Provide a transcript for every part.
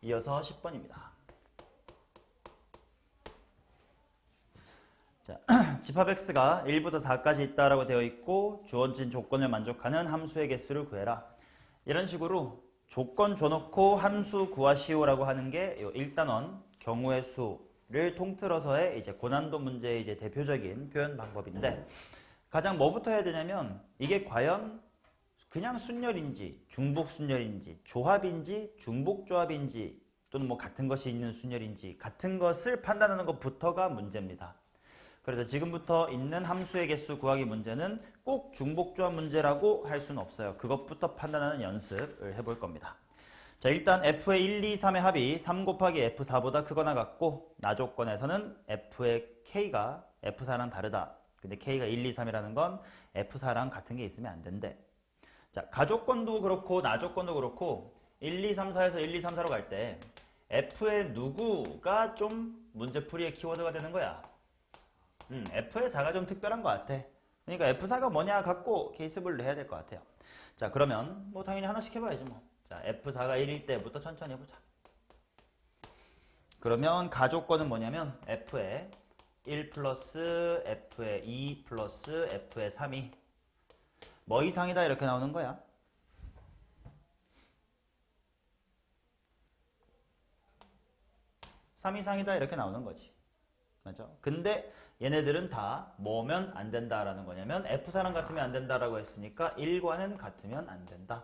이어서 10번입니다. 자, 집합 x가 1부터 4까지 있다라고 되어 있고 주어진 조건을 만족하는 함수의 개수를 구해라. 이런 식으로 조건 줘놓고 함수 구하시오라고 하는 게 1단원 경우의 수를 통틀어서의 이제 고난도 문제의 이제 대표적인 표현 방법인데, 가장 뭐부터 해야 되냐면 이게 과연 그냥 순열인지 중복 순열인지 조합인지 중복 조합인지 또는 뭐 같은 것이 있는 순열인지 같은 것을 판단하는 것부터가 문제입니다. 그래서 지금부터 있는 함수의 개수 구하기 문제는 꼭 중복조합 문제라고 할 수는 없어요. 그것부터 판단하는 연습을 해볼 겁니다. 자, 일단 f의 1, 2, 3의 합이 3 곱하기 f4보다 크거나 같고 나 조건에서는 f의 k가 f4랑 다르다. 근데 k가 1, 2, 3이라는 건 f4랑 같은 게 있으면 안 된대. 자, 가조건도 그렇고 나 조건도 그렇고 1, 2, 3, 4에서 1, 2, 3, 4로 갈 때 f의 누구가 좀 문제풀이의 키워드가 되는 거야. F의 4가 좀 특별한 것 같아. 그러니까 F4가 뭐냐 갖고 케이스 분류 해야 될 것 같아요. 자, 그러면 뭐 당연히 하나씩 해봐야지 뭐. 자, F4가 1일 때부터 천천히 해보자. 그러면 가조건은 뭐냐면 F의 1 플러스 F의 2 플러스 F의 3이 뭐 이상이다 이렇게 나오는 거야. (3) 이상이다 이렇게 나오는 거지. 맞죠? 근데 얘네들은 다 뭐면 안 된다라는 거냐면 F4랑 같으면 안 된다라고 했으니까 1과는 같으면 안 된다.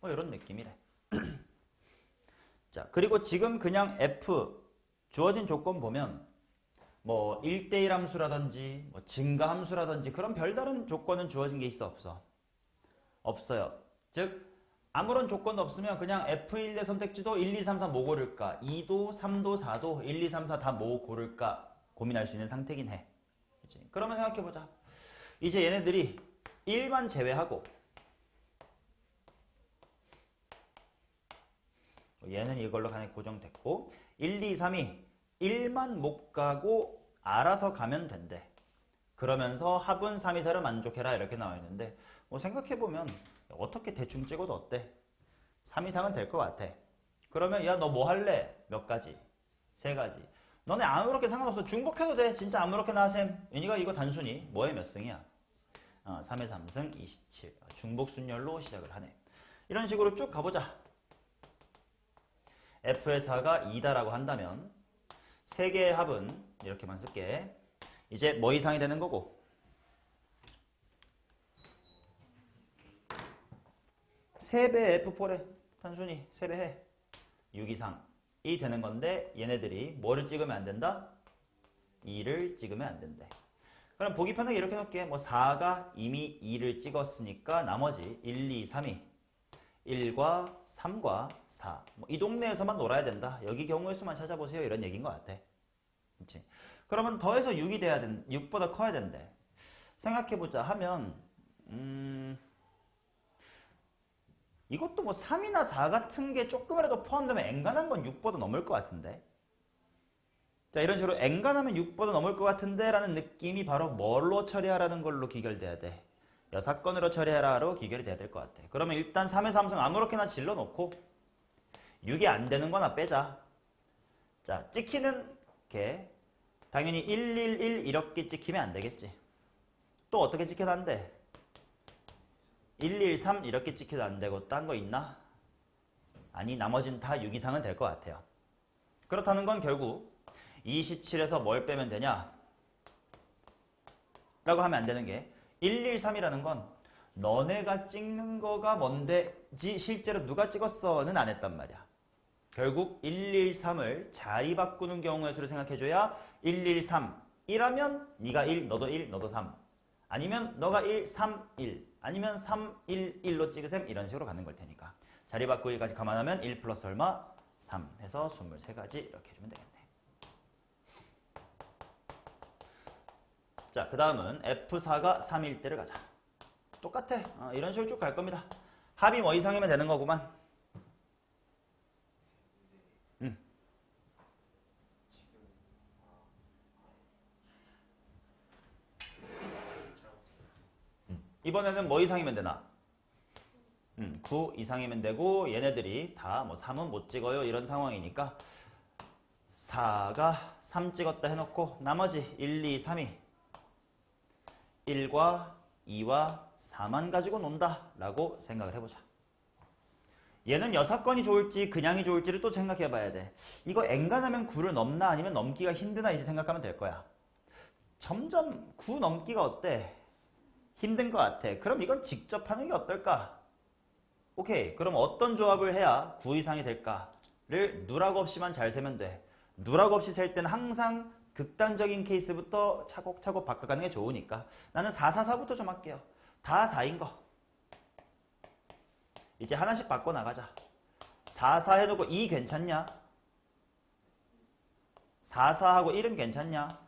뭐 이런 느낌이래. 자, 그리고 지금 그냥 F 주어진 조건 보면 뭐 1대1 함수라든지 뭐 증가 함수라든지 그런 별다른 조건은 주어진 게 있어 없어? 없어요. 즉 아무런 조건도 없으면 그냥 F1의 선택지도 1, 2, 3, 4 뭐 고를까? 2도, 3도, 4도, 1, 2, 3, 4 다 뭐 고를까? 고민할 수 있는 상태긴 해. 그치? 그러면 생각해보자. 이제 얘네들이 1만 제외하고 얘는 이걸로 그냥 고정됐고 1, 2, 3이 1만 못 가고 알아서 가면 된대. 그러면서 합은 3, 2, 4를 만족해라 이렇게 나와 있는데 뭐 생각해보면 어떻게 대충 찍어도 어때? 3 이상은 될 것 같아. 그러면 야 너 뭐 할래? 몇 가지? 3가지. 너네 아무렇게 상관없어. 중복해도 돼. 진짜 아무렇게나 하셈. 윤희가 이거 단순히 뭐의 몇 승이야? 3의 3승 27. 중복 순열로 시작을 하네. 이런 식으로 쭉 가보자. F의 4가 2다라고 한다면 3개의 합은 이렇게만 쓸게. 이제 뭐 이상이 되는 거고? 3배 F4래. 단순히 3배 해. 6 이상이 되는 건데 얘네들이 뭐를 찍으면 안 된다? 2를 찍으면 안 된대. 그럼 보기 편하게 이렇게 놓을게. 뭐 4가 이미 2를 찍었으니까 나머지 1, 2, 3이 1과 3과 4. 뭐 이 동네에서만 놀아야 된다. 여기 경우의 수만 찾아보세요. 이런 얘기인 것 같아. 그치? 그러면 더해서 6이 돼야 6보다 커야 된대. 생각해보자 하면 이것도 뭐 3이나 4 같은 게 조금이라도 포함되면 엔간한 건 6보다 넘을 것 같은데. 자, 이런 식으로 엔간하면 6보다 넘을 것 같은데 라는 느낌이 바로 뭘로 처리하라는 걸로 기결돼야 돼. 여사건으로 처리하라로 기결이 돼야 될 것 같아. 그러면 일단 3의 3승 아무렇게나 질러놓고 6이 안 되는 거나 빼자. 자, 찍히는 게 당연히 1, 1, 1 이렇게 찍히면 안 되겠지. 또 어떻게 찍혀도 안 돼? 1, 1, 3 이렇게 찍혀도 안 되고 딴 거 있나? 아니, 나머지는 다 6 이상은 될 것 같아요. 그렇다는 건 결국 27에서 뭘 빼면 되냐? 라고 하면 안 되는 게 1, 1, 3이라는 건 너네가 찍는 거가 뭔데지 실제로 누가 찍었어는 안 했단 말이야. 결국 1, 1, 3을 자리 바꾸는 경우의 수를 생각해줘야 1, 1, 3 1하면 네가 1, 너도 1, 너도 3 아니면 너가 1, 3, 1 아니면 3, 1, 1로 찍으셈 이런 식으로 가는 걸 테니까 자리 바꾸기까지 감안하면 1 플러스 얼마? 3 해서 23가지 이렇게 해주면 되겠네. 자, 그 다음은 F4가 3일 때를 가자. 똑같아. 이런 식으로 쭉 갈 겁니다. 합이 뭐 이상이면 되는 거구만. 이번에는 뭐 이상이면 되나? 9 이상이면 되고 얘네들이 다 뭐 3은 못 찍어요 이런 상황이니까 4가 3 찍었다 해놓고 나머지 1, 2, 3이 1과 2와 4만 가지고 논다 라고 생각을 해보자. 얘는 여사건이 좋을지 그냥이 좋을지를 또 생각해 봐야 돼. 이거 엔간하면 9를 넘나 아니면 넘기가 힘드나 이제 생각하면 될 거야. 점점 9 넘기가 어때? 힘든 것 같아. 그럼 이건 직접 하는 게 어떨까? 오케이. 그럼 어떤 조합을 해야 9 이상이 될까를 누락 없이만 잘 세면 돼. 누락 없이 셀 때는 항상 극단적인 케이스부터 차곡차곡 바꿔가는 게 좋으니까 나는 4, 4, 4부터 좀 할게요. 다 4인 거. 이제 하나씩 바꿔나가자. 4, 4 해놓고 2 괜찮냐? 4, 4하고 1은 괜찮냐?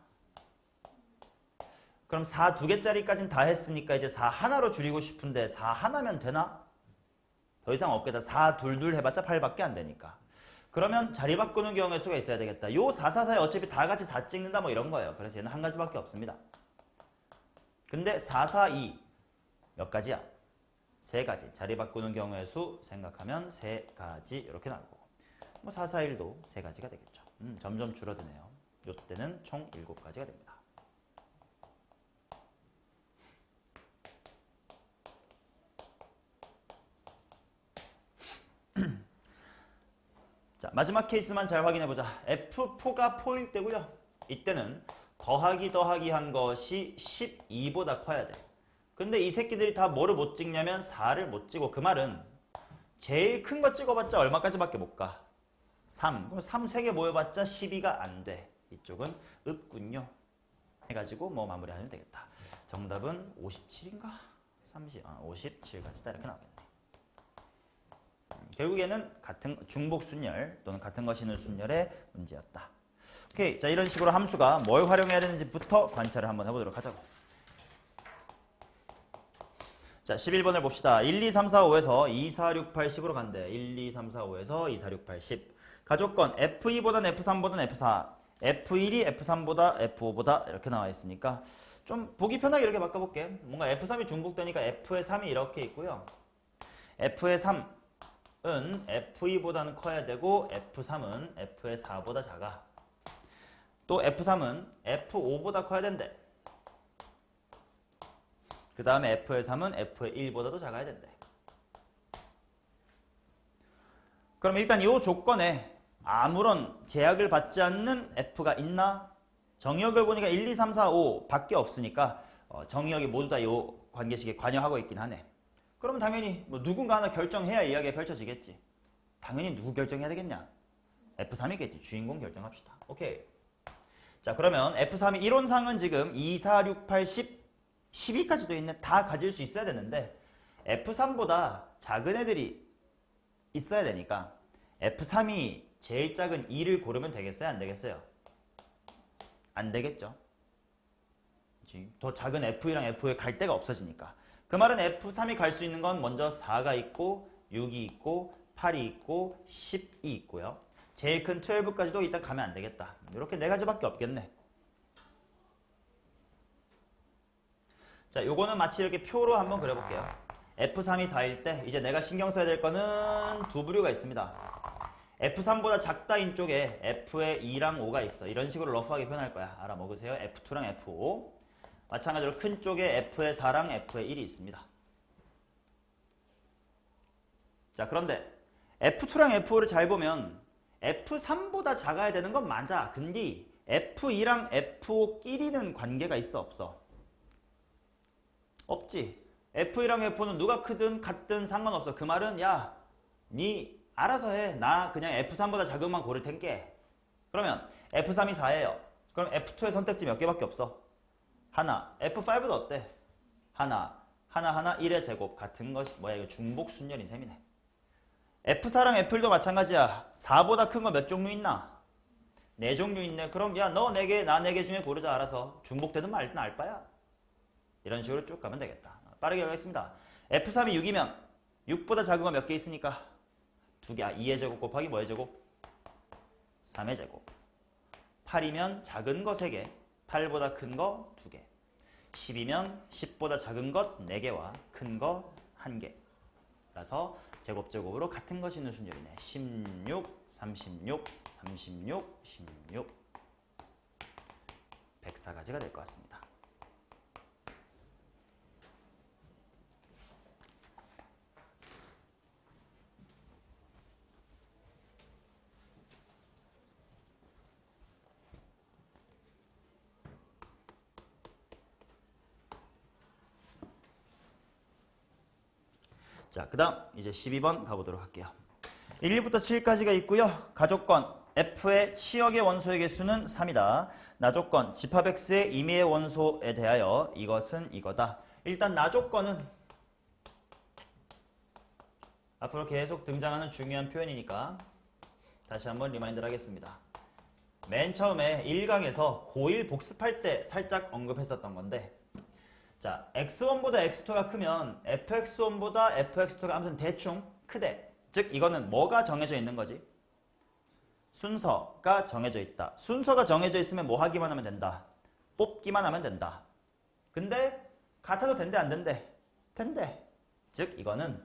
그럼 4 2개짜리까지는 다 했으니까 이제 4 하나로 줄이고 싶은데 4 하나면 되나? 더 이상 없겠다. 4 2, 2 해봤자 8밖에 안 되니까. 그러면 자리 바꾸는 경우의 수가 있어야 되겠다. 요 4, 4, 4에 어차피 다 같이 4 찍는다 뭐 이런 거예요. 그래서 얘는 한 가지밖에 없습니다. 근데 4, 4, 2 몇 가지야? 3가지. 자리 바꾸는 경우의 수 생각하면 3가지 이렇게 나오고 뭐 4, 4, 1도 3가지가 되겠죠. 점점 줄어드네요. 요때는 총 7가지가 됩니다. 자, 마지막 케이스만 잘 확인해보자. F4가 4일 때고요. 이때는 더하기 한 것이 12보다 커야 돼. 근데 이 새끼들이 다 뭐를 못 찍냐면 4를 못 찍고 그 말은 제일 큰 거 찍어봤자 얼마까지밖에 못 가? 3. 그럼 3 3개 모여봤자 12가 안 돼. 이쪽은 없군요. 해가지고 뭐 마무리하면 되겠다. 정답은 57인가? 57가지다 이렇게 나오겠네. 결국에는 같은 중복순열 또는 같은 거 신을 순열의 문제였다. 오케이. 자, 이런 식으로 함수가 뭘 활용해야 되는지부터 관찰을 한번 해보도록 하자고. 자, 11번을 봅시다. 1, 2, 3, 4, 5에서 2, 4, 6, 8, 10으로 간대. 1, 2, 3, 4, 5에서 2, 4, 6, 8, 10. 가조건 F2보단 F3보단 F4. F1이 F3보다 F5보다 이렇게 나와 있으니까 좀 보기 편하게 이렇게 바꿔볼게. 뭔가 F3이 중복되니까 F의 3이 이렇게 있고요. F의 3은 F2보다는 커야 되고 F3은 F의 4보다 작아. 또 F3은 F5보다 커야 된대. 그 다음에 F의 3은 F의 1보다도 작아야 된대. 그럼 일단 이 조건에 아무런 제약을 받지 않는 F가 있나? 정의역을 보니까 1, 2, 3, 4, 5 밖에 없으니까 정의역이 모두 다 이 관계식에 관여하고 있긴 하네. 그럼 당연히 뭐 누군가 하나 결정해야 이야기가 펼쳐지겠지. 당연히 누구 결정해야 되겠냐? F3이겠지. 주인공 결정합시다. 오케이. 자, 그러면 F3이 이론상은 지금 2, 4, 6, 8, 10, 12까지도 있는 다 가질 수 있어야 되는데 F3보다 작은 애들이 있어야 되니까 F3이 제일 작은 2를 고르면 되겠어요? 안 되겠어요? 안 되겠죠. 그치? 더 작은 F2랑 F5에 갈 데가 없어지니까. 그 말은 F3이 갈 수 있는 건 먼저 4가 있고 6이 있고 8이 있고 10이 있고요. 제일 큰 12까지도 일단 가면 안 되겠다. 이렇게 4가지밖에 없겠네. 자, 요거는 마치 이렇게 표로 한번 그려볼게요. F3이 4일 때 이제 내가 신경 써야 될 거는 두 부류가 있습니다. F3보다 작다인 쪽에 F의 2랑 5가 있어. 이런 식으로 러프하게 표현할 거야. 알아먹으세요. F2랑 F5. 마찬가지로 큰 쪽에 F의 4랑 F의 1이 있습니다. 자, 그런데 F2랑 F5를 잘 보면 F3보다 작아야 되는 건 맞아. 근데 F2랑 F5끼리는 관계가 있어 없어? 없지. F1랑 F4는 누가 크든 같든 상관없어. 그 말은 야, 니 알아서 해. 나 그냥 F3보다 작은 것만 고를 텐게. 그러면 F3이 4예요. 그럼 F2의 선택지 몇 개밖에 없어? 하나. F5도 어때? 하나. 하나 1의 제곱 같은 것이 뭐야? 이거 중복 순열인 셈이네. F4랑 F1도 마찬가지야. 4보다 큰 거 몇 종류 있나? 4종류 있네. 그럼 야, 너 4개, 나 4개 중에 고르자. 알아서. 중복되든 말든 알 바야. 이런 식으로 쭉 가면 되겠다. 빠르게 가겠습니다. F3이 6이면 6보다 작은 거 몇 개 있으니까 2개. 2의 제곱 곱하기 뭐의 제곱? 3의 제곱. 8이면 작은 거 3개, 8보다 큰 거 2개. 10이면 10보다 작은 것 4개와 큰 거 1개. 라서 제곱으로 같은 것이 있는 순열이네. 16, 36, 36, 16 104가지가 될 것 같습니다. 자, 그 다음 이제 12번 가보도록 할게요. 1부터 7까지가 있고요. 가조건 F의 치역의 원소의 개수는 3이다. 나조건 집합 X의 임의의 원소에 대하여 이것은 이거다. 일단 나조건은 앞으로 계속 등장하는 중요한 표현이니까 다시 한번 리마인드를 하겠습니다. 맨 처음에 1강에서 고1 복습할 때 살짝 언급했었던 건데, 자, x1보다 x2가 크면 fx1보다 fx2가 아무튼 대충 크대. 즉 이거는 뭐가 정해져 있는 거지? 순서가 정해져 있다. 순서가 정해져 있으면 뭐 하기만 하면 된다. 뽑기만 하면 된다. 근데 같아도 된대 안 된대? 된대. 즉 이거는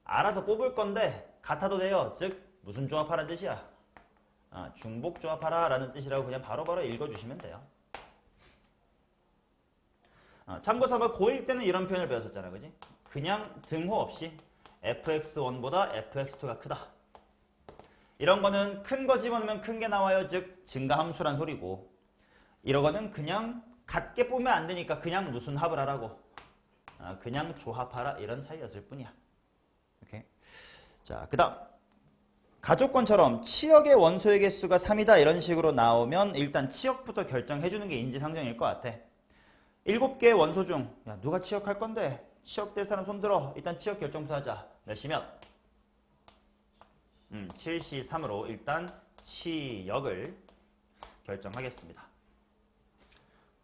알아서 뽑을 건데 같아도 돼요. 즉 무슨 조합하라는 뜻이야? 중복 조합하라 라는 뜻이라고 그냥 바로바로 읽어주시면 돼요. 참고 삼아 고1 때는 이런 표현을 배웠었잖아. 그지? 그냥 등호 없이 fx1보다 fx2가 크다. 이런 거는 큰 거 집어넣으면 큰 게 나와요. 즉 증가함수란 소리고, 이러거는 그냥 같게 뽑으면 안 되니까 그냥 무슨 합을 하라고, 그냥 조합하라 이런 차이였을 뿐이야. 오케이. 자, 그 다음 가조건처럼 치역의 원소의 개수가 3이다 이런 식으로 나오면 일단 치역부터 결정해주는 게 인지상정일 것 같아. 7개의 원소 중 야, 누가 치역할 건데? 치역될 사람 손들어. 일단 치역 결정부터 하자. 몇이면? 7시 3으로 일단 치역을 결정하겠습니다.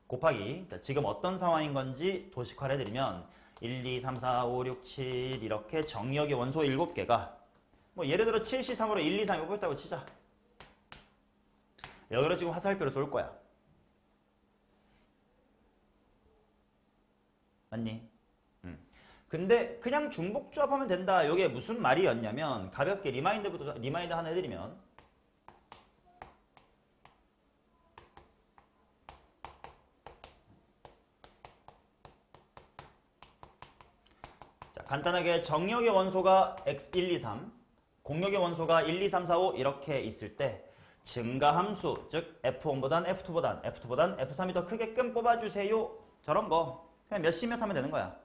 곱하기, 자, 지금 어떤 상황인 건지 도식화를 해드리면 1, 2, 3, 4, 5, 6, 7 이렇게 정역의 원소 7개가 뭐 예를 들어 7시 3으로 1, 2, 3 이거 뽑았다고 치자. 여기로 지금 화살표를 쏠 거야. 맞니? 근데 그냥 중복 조합하면 된다. 이게 무슨 말이었냐면 가볍게 리마인드 하나 해드리면, 자, 간단하게 정역의 원소가 x1, 2, 3, 공역의 원소가 1, 2, 3, 4, 5 이렇게 있을 때 증가함수, 즉 F1보단 F2보단 F3이 더 크게끔 뽑아주세요. 저런 거 그냥 몇십 몇 하면 되는 거야.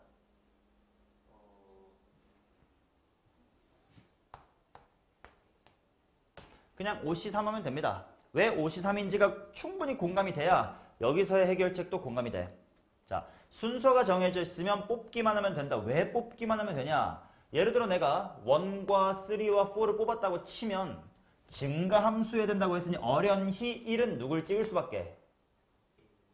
그냥 5C3 하면 됩니다. 왜 5C3인지가 충분히 공감이 돼야 여기서의 해결책도 공감이 돼. 자, 순서가 정해져 있으면 뽑기만 하면 된다. 왜 뽑기만 하면 되냐? 예를 들어 내가 1과 3와 4를 뽑았다고 치면 증가함수여야 된다고 했으니 어련히 1은 누굴 찍을 수밖에?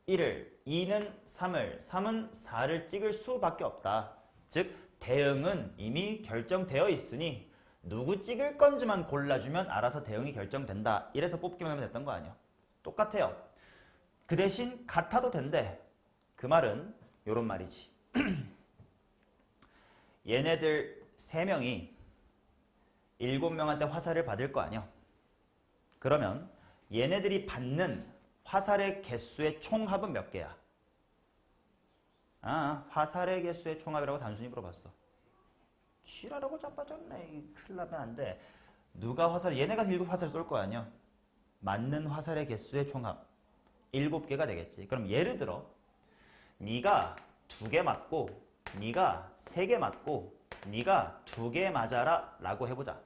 1을, 2는 3을, 3은 4를 찍을 수밖에 없다. 즉 대응은 이미 결정되어 있으니 누구 찍을 건지만 골라주면 알아서 대응이 결정된다. 이래서 뽑기만 하면 됐던 거 아니야. 똑같아요. 그 대신 같아도 된대. 그 말은 요런 말이지. 얘네들 3명이 7명한테 화살을 받을 거 아니야. 그러면 얘네들이 받는 화살의 개수의 총합은 몇 개야? 화살의 개수의 총합이라고 단순히 물어봤어. 지랄하고 자빠졌네. 큰일 나면 안 돼. 누가 얘네가 7화살 쏠 거 아니야. 맞는 화살의 개수의 총합 7개가 되겠지. 그럼 예를 들어 네가 2개 맞고 네가 3개 맞고 네가 2개 맞아라 라고 해보자.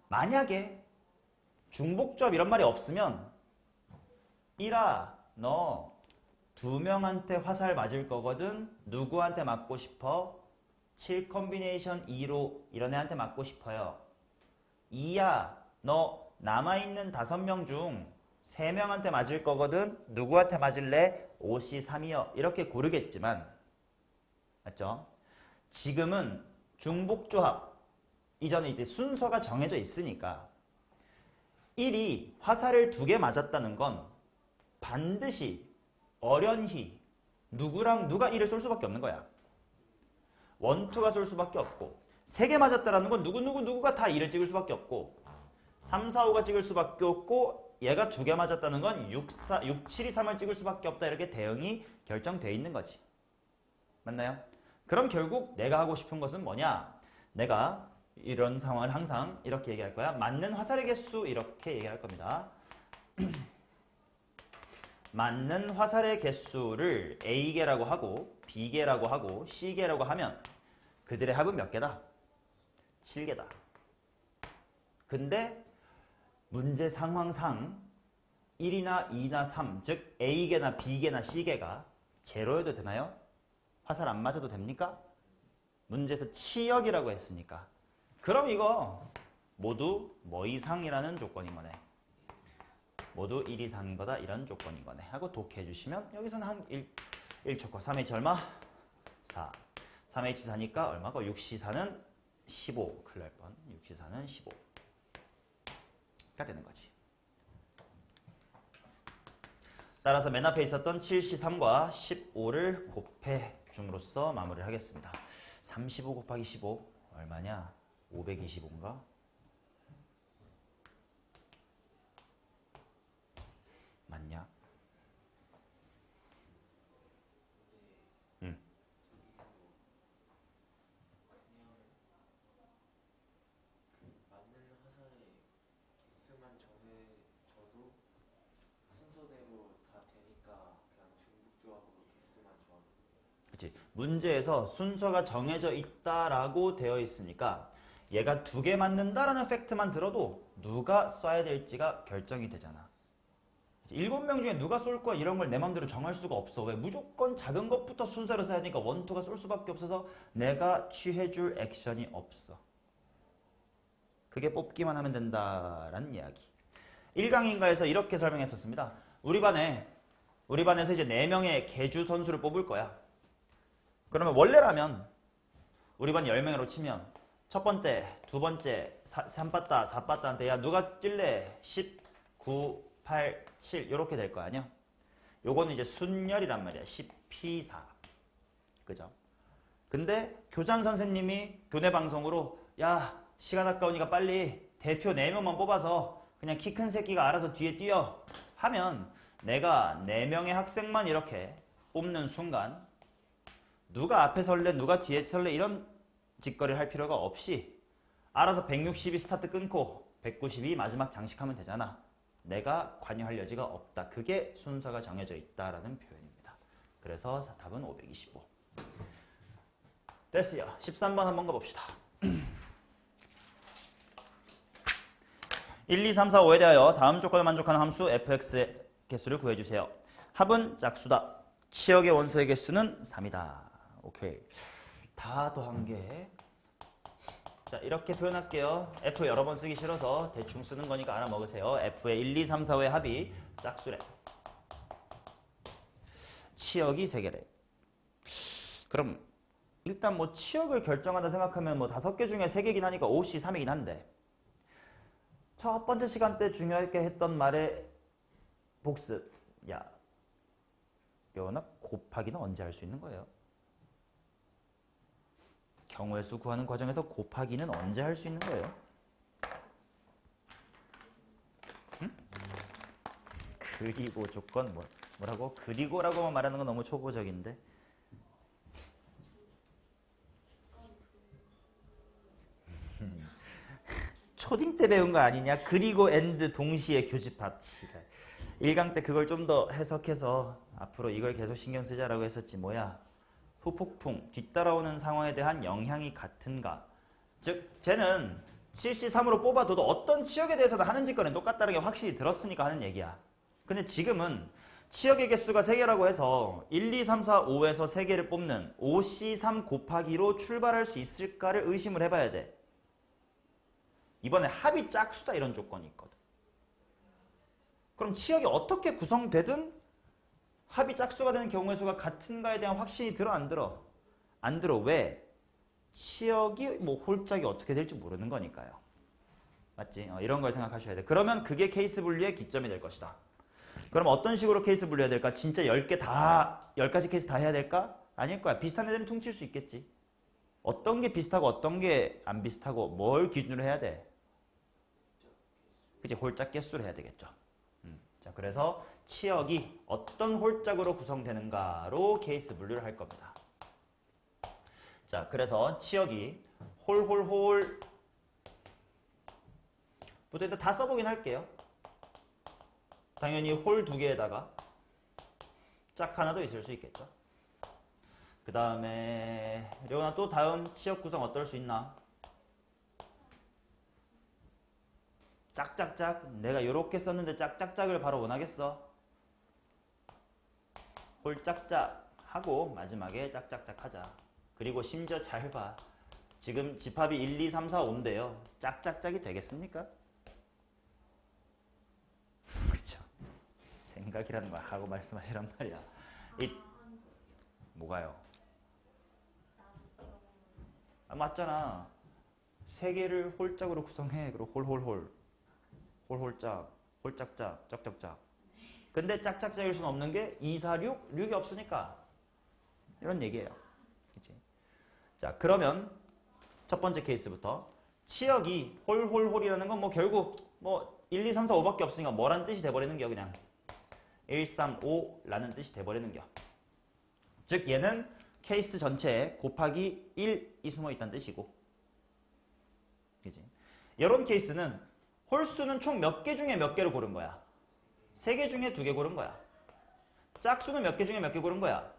만약에 중복조합 이런 말이 없으면 1아 너 2명한테 화살 맞을 거거든. 누구한테 맞고 싶어? 7 컨비네이션 2로 이런 애한테 맞고 싶어요. 2야 너 남아있는 5명 중 3명한테 맞을 거거든. 누구한테 맞을래? 5C3이요. 이렇게 고르겠지만 맞죠? 지금은 중복조합 이전에 이제 순서가 정해져 있으니까 1이 화살을 2개 맞았다는 건 반드시 어련히 누구랑 누가 1을 쏠 수밖에 없는 거야. 원투가 쏠 수밖에 없고 3개 맞았다라는 건 누구가 다 2를 찍을 수밖에 없고 3, 4, 5가 찍을 수밖에 없고 얘가 2개 맞았다는 건 6, 7, 2, 3을 찍을 수밖에 없다. 이렇게 대응이 결정돼 있는 거지. 맞나요? 그럼 결국 내가 하고 싶은 것은 뭐냐? 내가 이런 상황을 항상 이렇게 얘기할 거야. 맞는 화살의 개수 이렇게 얘기할 겁니다. 맞는 화살의 개수를 A개라고 하고 B개라고 하고 C개라고 하면 그들의 합은 몇 개다? 7개다. 근데 문제 상황상 1이나 2나 3, 즉 A개나 B개나 C개가 제로여도 되나요? 화살 안 맞아도 됩니까? 문제에서 치역이라고 했으니까. 그럼 이거 모두 뭐 이상이라는 조건인 거네. 모두 1 이상인 거다 이런 조건인 거네 하고 독해 주시면 여기서는 한 1초코 3H 얼마? 4. 3H4니까 얼마고? 6C4는 15. 큰일 날 뻔. 6C4는 15가 되는 거지. 따라서 맨 앞에 있었던 7C3과 15를 곱해 줌으로써 마무리를 하겠습니다. 35 곱하기 15 얼마냐? 525인가? 맞냐? 응. 맞는 화살의 개수만 정해져도 순서대로 다 되니까 그냥 중복조합으로 개수만 정하면 그치. 문제에서 순서가 정해져 있다라고 되어 있으니까 얘가 2개 맞는다라는 팩트만 들어도 누가 쏴야 될지가 결정이 되잖아. 7명 중에 누가 쏠 거야 이런 걸 내 맘대로 정할 수가 없어. 왜? 무조건 작은 것부터 순서로 써야 되니까 원투가 쏠 수밖에 없어서 내가 취해줄 액션이 없어. 그게 뽑기만 하면 된다라는 이야기. 1강인가에서 이렇게 설명했었습니다. 우리 반에서 이제 4명의 계주 선수를 뽑을 거야. 그러면 원래라면 우리 반 10명으로 치면 첫 번째, 두 번째, 3빠따, 4빠따한테 야 누가 찔래? 10, 9, 8, 7 이렇게 될 거 아니야? 요거는 이제 순열이란 말이야. 10P4. 그죠? 근데 교장 선생님이 교내 방송으로 야 시간 아까우니까 빨리 대표 4명만 뽑아서 그냥 키 큰 새끼가 알아서 뒤에 뛰어 하면 내가 4명의 학생만 이렇게 뽑는 순간 누가 앞에 설래 누가 뒤에 설래 이런 짓거리를 할 필요가 없이 알아서 162 스타트 끊고 192 마지막 장식하면 되잖아. 내가 관여할 여지가 없다. 그게 순서가 정해져 있다라는 표현입니다. 그래서 답은 525. 됐어요. 13번 한번 가봅시다. 1, 2, 3, 4, 5에 대하여 다음 조건을 만족하는 함수 fx의 개수를 구해주세요. 합은 짝수다. 치역의 원소의 개수는 3이다. 오케이. 다 더한 게. 자, 이렇게 표현할게요. F 여러 번 쓰기 싫어서 대충 쓰는 거니까 알아먹으세요. F의 1, 2, 3, 4, 5의 합이 짝수래. 치역이 3개래. 그럼 일단 뭐 치역을 결정한다 생각하면 뭐 5개 중에 3개긴 하니까 5C 3이긴 한데 첫 번째 시간 때 중요하게 했던 말의 복습. 야, 여나 곱하기는 언제 할 수 있는 거예요? 경우의 수 구하는 과정에서 곱하기는 언제 할 수 있는 거예요? 응? 그리고 조건 뭐라고? 그리고라고만 말하는 건 너무 초보적인데. 초딩 때 배운 거 아니냐? 그리고 and 동시에 교집합. 1강 때 그걸 좀 더 해석해서 앞으로 이걸 계속 신경 쓰자라고 했었지 뭐야. 후폭풍, 뒤따라오는 상황에 대한 영향이 같은가? 즉, 쟤는 7C3으로 뽑아둬도 어떤 치역에 대해서도 하는 짓거리는 똑같다는 게 확실히 들었으니까 하는 얘기야. 근데 지금은 치역의 개수가 3개라고 해서 1, 2, 3, 4, 5에서 3개를 뽑는 5C3 곱하기로 출발할 수 있을까를 의심을 해봐야 돼. 이번에 합이 짝수다 이런 조건이 있거든. 그럼 치역이 어떻게 구성되든 합이 짝수가 되는 경우의 수가 같은가에 대한 확신이 들어 안 들어? 안 들어. 왜? 치역이 뭐 홀짝이 어떻게 될지 모르는 거니까요. 맞지? 이런 걸 생각하셔야 돼. 그러면 그게 케이스 분류의 기점이 될 것이다. 그럼 어떤 식으로 케이스 분류해야 될까? 진짜 10개 다 10가지 케이스 다 해야 될까? 아닐 거야. 비슷한 애들은 퉁칠 수 있겠지. 어떤 게 비슷하고 어떤 게 안 비슷하고 뭘 기준으로 해야 돼? 그치, 홀짝 개수로 해야 되겠죠. 자, 그래서 치역이 어떤 홀짝으로 구성되는가로 케이스 분류를 할 겁니다. 자, 그래서 치역이 홀홀홀 부터 일단 다 써보긴 할게요. 당연히 홀 두 개에다가 짝 하나 더 있을 수 있겠죠. 그 다음에 레오나 또 다음 치역 구성 어떨 수 있나? 짝짝짝. 내가 이렇게 썼는데 짝짝짝을 바로 원하겠어? 홀짝짝 하고 마지막에 짝짝짝 하자. 그리고 심지어 잘 봐. 지금 집합이 1, 2, 3, 4, 5인데요. 짝짝짝이 되겠습니까? 그렇죠. 생각이라는 걸 하고 말씀하시란 말이야. 뭐가요? 아, 맞잖아. 세 개를 홀짝으로 구성해. 그리고 홀홀홀. 홀홀짝. 홀짝짝. 짝짝짝. 근데 짝짝짝일 수는 없는 게 2, 4, 6? 6이 없으니까. 이런 얘기예요. 그치? 자, 그러면 첫 번째 케이스부터. 치역이 홀홀홀이라는 건 뭐 결국 뭐 1, 2, 3, 4, 5밖에 없으니까 뭐라는 뜻이 돼버리는 겨, 그냥. 1, 3, 5라는 뜻이 돼버리는 겨. 즉, 얘는 케이스 전체에 곱하기 1이 숨어 있다는 뜻이고. 그치? 이런 케이스는 홀수는 총 몇 개 중에 몇 개를 고른 거야? 3개 중에 2개 고른 거야. 짝수는 몇 개 중에 몇 개 고른 거야?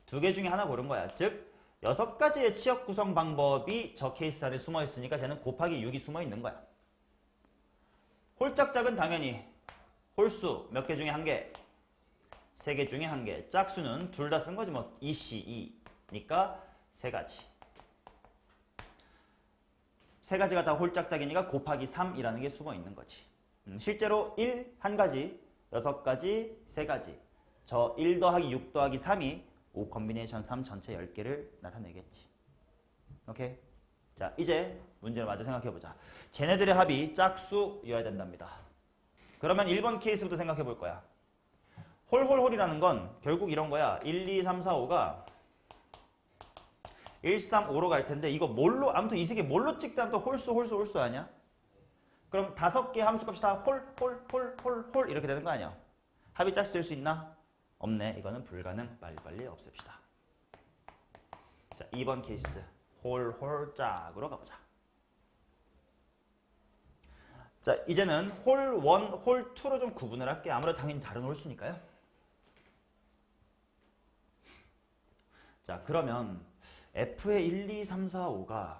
2개 중에 하나 고른 거야. 즉, 6가지의 치역 구성 방법이 저 케이스 안에 숨어 있으니까 쟤는 곱하기 6이 숨어 있는 거야. 홀짝짝은 당연히 홀수 몇 개 중에 한 개, 3개 중에 한 개. 짝수는 둘 다 쓴 거지 뭐 2C, 2니까 3가지. 3가지가 다 홀짝짝이니까 곱하기 3이라는 게 숨어 있는 거지. 실제로 1, 한 가지, 6가지, 3가지. 저 1 더하기 6 더하기 3이 5 컨비네이션 3 전체 10개를 나타내겠지. 오케이? 자, 이제 문제를 마저 생각해보자. 쟤네들의 합이 짝수여야 된답니다. 그러면 1번 케이스부터 생각해 볼 거야. 홀홀홀이라는 건 결국 이런 거야. 1, 2, 3, 4, 5가 1, 3, 5로 갈 텐데 이거 뭘로, 아무튼 이 세 개 뭘로 찍다면 또 홀수 아니야? 그럼 5개 함수값이 다 홀 이렇게 되는 거 아니야? 합이 짝수 될 수 있나? 없네. 이거는 불가능. 빨리빨리 없앱시다. 자, 2번 케이스. 홀짝으로 가보자. 자, 이제는 홀 1, 홀 2로 좀 구분을 할게. 아무래도 당연히 다른 홀수니까요. 자, 그러면 F의 1, 2, 3, 4, 5가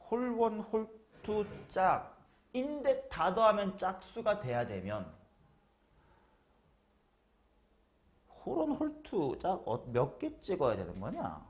홀 1, 홀 2 짝인데 다 더하면 짝수가 돼야 되면 홀 1, 홀 2 짝 몇 개 찍어야 되는 거냐?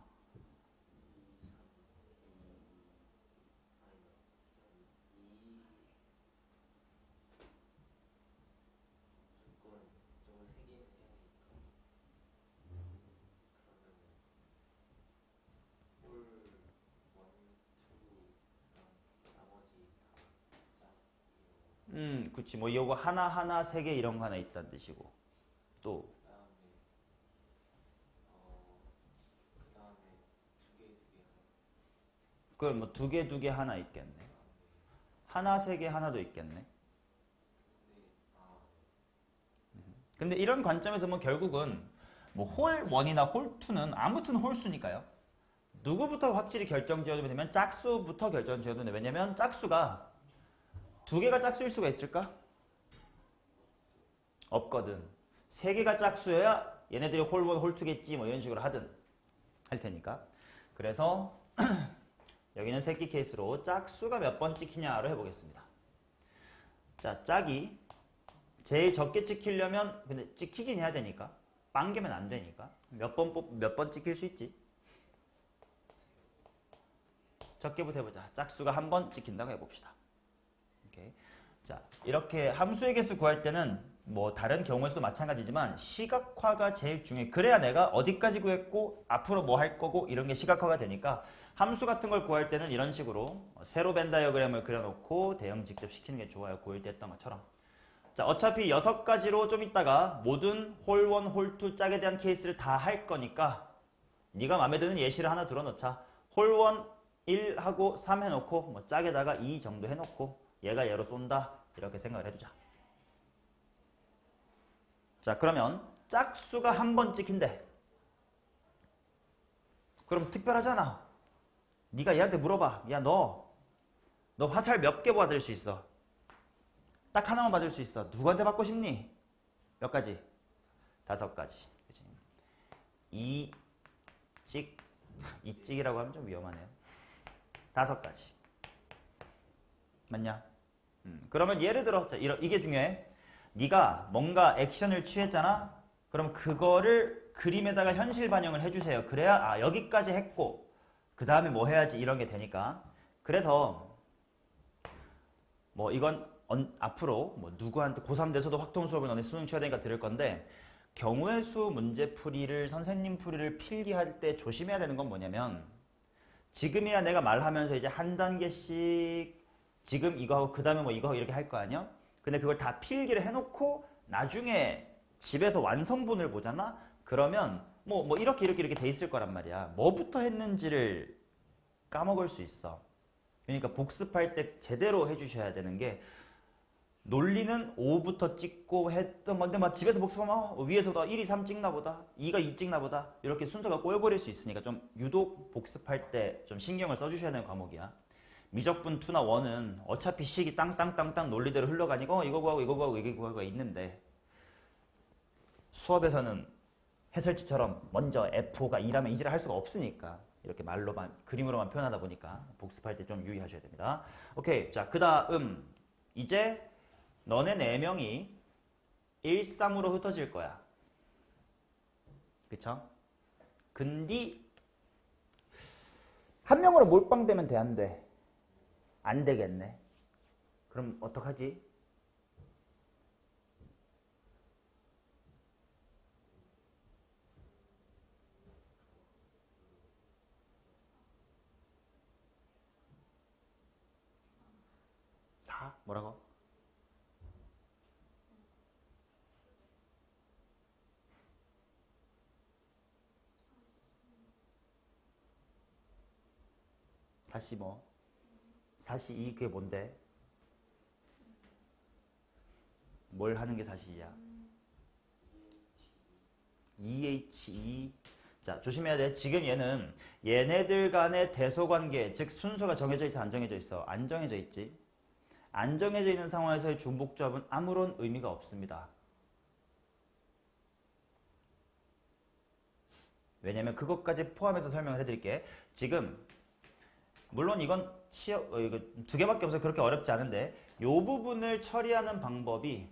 그치. 뭐, 이거 하나, 3개 이런 거 하나 있다는 뜻이고. 또. 그럼 뭐, 2개 하나 있겠네. 하나, 3개 하나도 있겠네. 근데 이런 관점에서 뭐, 결국은, 뭐, 홀 1이나 홀 2는 아무튼 홀수니까요. 누구부터 확실히 결정 지어주면 되면 짝수부터 결정 지어도 돼. 왜냐면 짝수가 2개가 짝수일 수가 있을까? 없거든. 3개가 짝수여야 얘네들이 홀 1, 홀 2겠지 뭐 이런 식으로 하든 할 테니까. 그래서 여기는 새끼 케이스로 짝수가 몇 번 찍히냐로 해보겠습니다. 자, 짝이 제일 적게 찍히려면 근데 찍히긴 해야 되니까 빵개면 안 되니까 몇 번 찍힐 수 있지? 적게부터 해보자. 짝수가 한 번 찍힌다고 해봅시다. 오케이. 자, 이렇게 함수의 개수 구할 때는 뭐 다른 경우에서도 마찬가지지만 시각화가 제일 중요해. 그래야 내가 어디까지 구했고 앞으로 뭐 할 거고 이런 게 시각화가 되니까 함수 같은 걸 구할 때는 이런 식으로 세로 벤 다이어그램을 그려놓고 대응 직접 시키는 게 좋아요. 고1 때 했던 것처럼. 자, 어차피 6가지로 좀 있다가 모든 홀 1, 홀 2 짝에 대한 케이스를 다 할 거니까 네가 마음에 드는 예시를 하나 들어놓자. 홀원 1하고 3 해놓고 뭐 짝에다가 2 정도 해놓고 얘가 얘로 쏜다 이렇게 생각을 해두자. 자 그러면 짝수가 한 번 찍힌대. 그럼 특별하잖아. 네가 얘한테 물어봐. 야 너 화살 몇 개 받을 수 있어? 딱 하나만 받을 수 있어. 누구한테 받고 싶니? 몇 가지? 5가지. 그치? 이 찍이라고 하면 좀 위험하네요. 5가지. 맞냐? 그러면 예를 들어 이게 중요해. 네가 뭔가 액션을 취했잖아. 그럼 그거를 그림에다가 현실 반영을 해주세요. 그래야 아 여기까지 했고 그 다음에 뭐 해야지 이런 게 되니까. 그래서 뭐 이건 앞으로 뭐 누구한테 고3 돼서도 확통 수업을 너네 수능 쳐야 되니까 들을 건데 경우의 수 문제 풀이를 선생님 풀이를 필기할 때 조심해야 되는 건 뭐냐면 지금이야 내가 말하면서 이제 한 단계씩 지금 이거 하고 그 다음에 뭐 이거 하고 이렇게 할 거 아니야? 근데 그걸 다 필기를 해놓고 나중에 집에서 완성본을 보잖아? 그러면 뭐 이렇게 돼 있을 거란 말이야. 뭐부터 했는지를 까먹을 수 있어. 그러니까 복습할 때 제대로 해주셔야 되는 게 논리는 5부터 찍고 했던 건데 막 집에서 복습하면 위에서도 1, 2, 3 찍나 보다 2가 2 찍나 보다 이렇게 순서가 꼬여버릴 수 있으니까 좀 유독 복습할 때 좀 신경을 써주셔야 되는 과목이야. 미적분 2나 1은 어차피 식이 땅땅땅땅 논리대로 흘러가니까 이거 구하고 이거 구하고 이거 구하고 있는데 수업에서는 해설지처럼 먼저 F5가 2라면 이지를 할 수가 없으니까 이렇게 말로만 그림으로만 표현하다 보니까 복습할 때 좀 유의하셔야 됩니다. 오케이. 자, 그 다음 이제 너네 4명이 1-3으로 흩어질 거야. 그쵸? 근데 한 명으로 몰빵되면 돼, 안 돼? 안 되겠네. 그럼 어떡하지? 뭐라고? 사시 뭐? 사시 2 그게 뭔데? 뭘 하는 게 사시야? EH2 자 조심해야 돼. 지금 얘네들 간의 대소관계 즉 순서가 정해져 있어 안 정해져 있어? 안 정해져 있지. 안 정해져 있는 상황에서의 중복조합은 아무런 의미가 없습니다. 왜냐면 그것까지 포함해서 설명을 해드릴게. 지금 물론 이건 이거 2개밖에 없어서 그렇게 어렵지 않은데 이 부분을 처리하는 방법이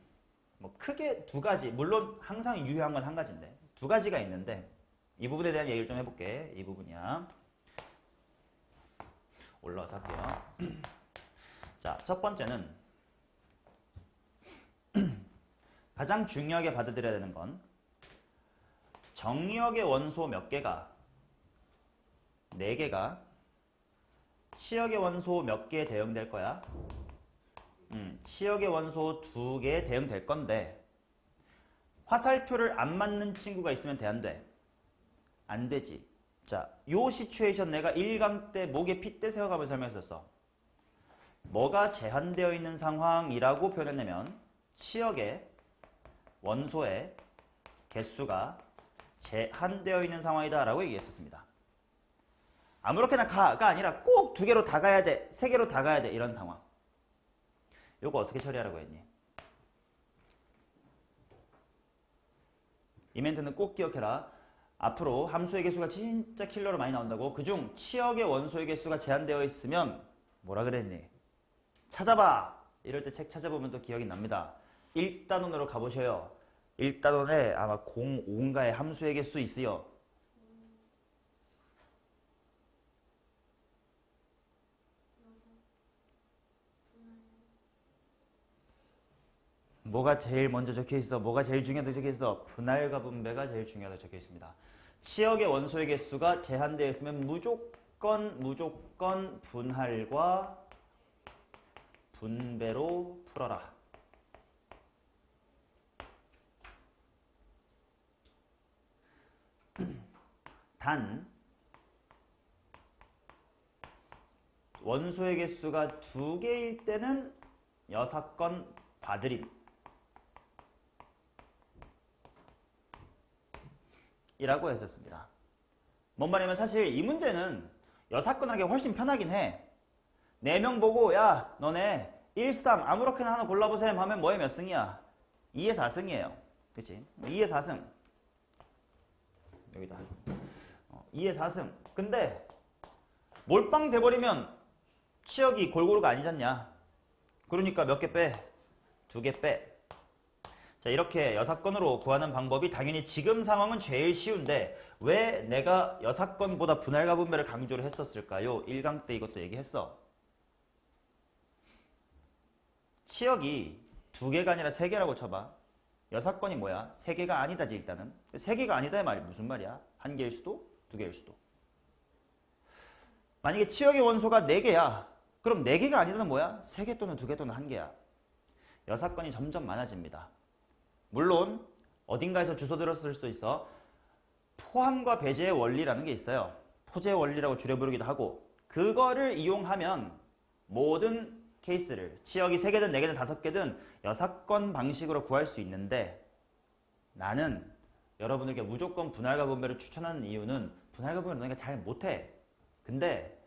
뭐 크게 2가지 물론 항상 유효한 건 1가지인데 2가지가 있는데 이 부분에 대한 얘기를 좀 해볼게. 이 부분이야. 올라와서 할게요. 자, 첫 번째는 가장 중요하게 받아들여야 되는 건 정역의 원소 몇 개가 4개가 치역의 원소 몇 개에 대응될 거야? 치역의 원소 2개에 대응될 건데 화살표를 안 맞는 친구가 있으면 돼, 안 돼? 안 되지. 자, 요 시츄에이션 내가 1강 때 목에 핏대 세워가면서 설명했었어. 뭐가 제한되어 있는 상황이라고 표현했냐면 치역의 원소의 개수가 제한되어 있는 상황이다 라고 얘기했었습니다. 아무렇게나 가가 아니라 꼭 2개로 다 가야 돼, 3개로 다 가야 돼 이런 상황. 요거 어떻게 처리하라고 했니? 이 멘트는 꼭 기억해라. 앞으로 함수의 개수가 진짜 킬러로 많이 나온다고. 그중 치역의 원소의 개수가 제한되어 있으면 뭐라 그랬니? 찾아봐! 이럴 때 책 찾아보면 또 기억이 납니다. 1단원으로 가보셔요. 1단원에 아마 05인가의 함수의 개수 있어요. 뭐가 제일 먼저 적혀있어? 뭐가 제일 중요하다고 적혀있어? 분할과 분배가 제일 중요하다고 적혀있습니다. 치역의 원소의 개수가 제한되어 있으면 무조건 분할과 분배로 풀어라. 단 원소의 개수가 2개일 때는 6건 받으림 이라고 했었습니다. 뭔 말이냐면 사실 이 문제는 6건 하기 훨씬 편하긴 해. 4명 보고 야 너네 1, 3 아무렇게나 하나 골라보셈 하면 뭐에 몇 승이야? 2에 4승이에요. 그치? 2에 4승. 여기다 2에 4승. 근데 몰빵 돼버리면 치역이 골고루가 아니잖냐. 그러니까 몇 개 빼? 2개 빼. 자, 이렇게 6건으로 구하는 방법이 당연히 지금 상황은 제일 쉬운데 왜 내가 6건보다 분할과 분배를 강조를 했었을까요? 1강 때 이것도 얘기했어. 치역이 2개가 아니라 3개라고 쳐봐. 6건이 뭐야? 3개가 아니다지 일단은. 3개가 아니다의 말이 무슨 말이야? 1개일 수도 2개일 수도. 만약에 치역의 원소가 4개야. 그럼 4개가 아니다는 뭐야? 3개 또는 2개 또는 1개야. 6건이 점점 많아집니다. 물론 어딘가에서 주워 들었을 수도 있어. 포함과 배제의 원리라는 게 있어요. 포제 원리라고 줄여 부르기도 하고 그거를 이용하면 모든 케이스를 치역이 3개든 4개든 5개든 6건 방식으로 구할 수 있는데 나는 여러분에게 무조건 분할과 분배를 추천하는 이유는 분할과 분배를 너네가 잘 못해. 근데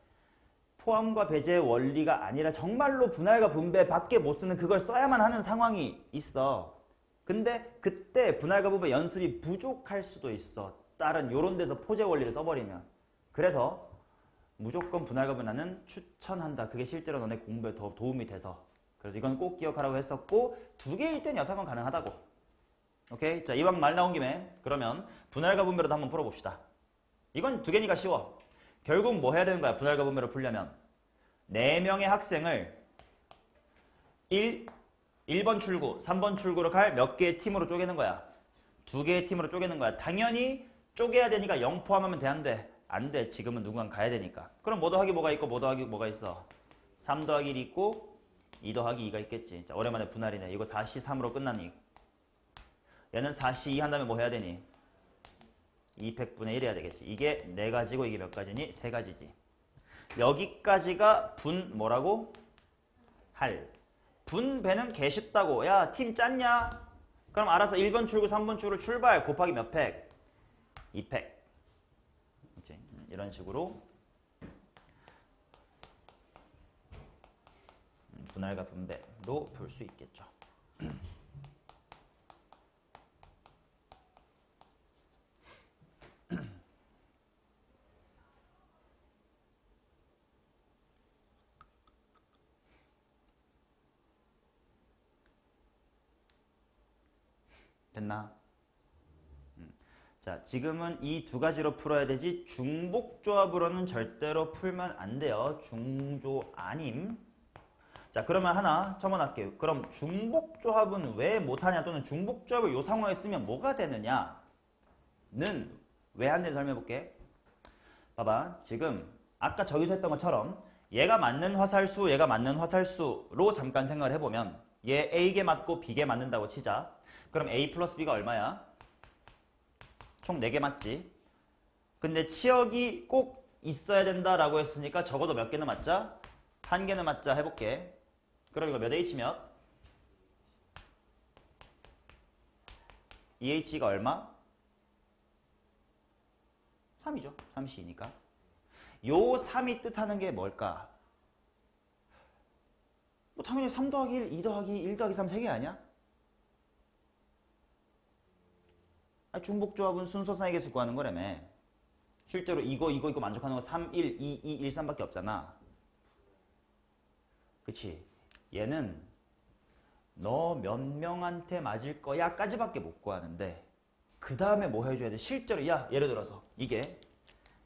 포함과 배제의 원리가 아니라 정말로 분할과 분배 밖에 못 쓰는 그걸 써야만 하는 상황이 있어. 근데 그때 분할과 분배 연습이 부족할 수도 있어. 다른 요런 데서 포제 원리를 써버리면. 그래서 무조건 분할과 분할은 추천한다. 그게 실제로 너네 공부에 더 도움이 돼서. 그래서 이건 꼭 기억하라고 했었고 2개일 땐 6건 가능하다고. 오케이? 자, 이왕 말 나온 김에 그러면 분할과 분배로도 한번 풀어봅시다. 이건 2개니까 쉬워. 결국 뭐 해야 되는 거야? 분할과 분배로 풀려면 4명의 학생을 1번 출구, 3번 출구로 갈 몇 개의 팀으로 쪼개는 거야? 2개의 팀으로 쪼개는 거야. 당연히 쪼개야 되니까 0 포함하면 돼, 안 돼? 안 돼. 지금은 누군가 가야 되니까. 그럼 뭐 더하기 뭐가 있고 뭐 더하기 뭐가 있어? 3 더하기 1이 있고 2 더하기 2가 있겠지. 자, 오랜만에 분할이네. 이거 4C 3으로 끝나니. 얘는 4C 2 한다음에 뭐 해야 되니? 200분의 1 해야 되겠지. 이게 4가지고 이게 몇 가지니? 3가지지. 여기까지가 분 뭐라고? 할. 분배는 개 쉽다고. 야, 팀 짰냐? 그럼 알아서 1번 출구, 3번 출구 출발 곱하기 몇 팩? 2팩. 그치? 이런 식으로 분할과 분배도 풀 수 있겠죠. 됐나? 자, 지금은 이 2가지로 풀어야 되지 중복조합으로는 절대로 풀면 안 돼요. 중조 아님. 자, 그러면 하나 첨언할게요. 그럼 중복조합은 왜 못하냐 또는 중복조합을 이 상황에 쓰면 뭐가 되느냐는 왜 안 되는지 설명해볼게. 봐봐. 지금 아까 저기서 했던 것처럼 얘가 맞는 화살수, 얘가 맞는 화살수로 잠깐 생각을 해보면 얘 A개 맞고 B개 맞는다고 치자. 그럼 A 플러스 B가 얼마야? 총 4개 맞지? 근데 치역이 꼭 있어야 된다라고 했으니까 적어도 몇 개는 맞자? 1개는 맞자 해볼게. 그럼 이거 몇 H 몇? 2H가 얼마? 3이죠. 3C니까. 요 3이 뜻하는 게 뭘까? 뭐 당연히 3 더하기 1, 2 더하기 1 더하기 3 3개 아니야? 중복조합은 순서상의 개수 구하는 거라며. 실제로 이거 만족하는 거 3, 1, 2, 2, 1, 3밖에 없잖아. 그치? 얘는 너 몇 명한테 맞을 거야 까지밖에 못 구하는데 그 다음에 뭐 해줘야 돼? 실제로 야 예를 들어서 이게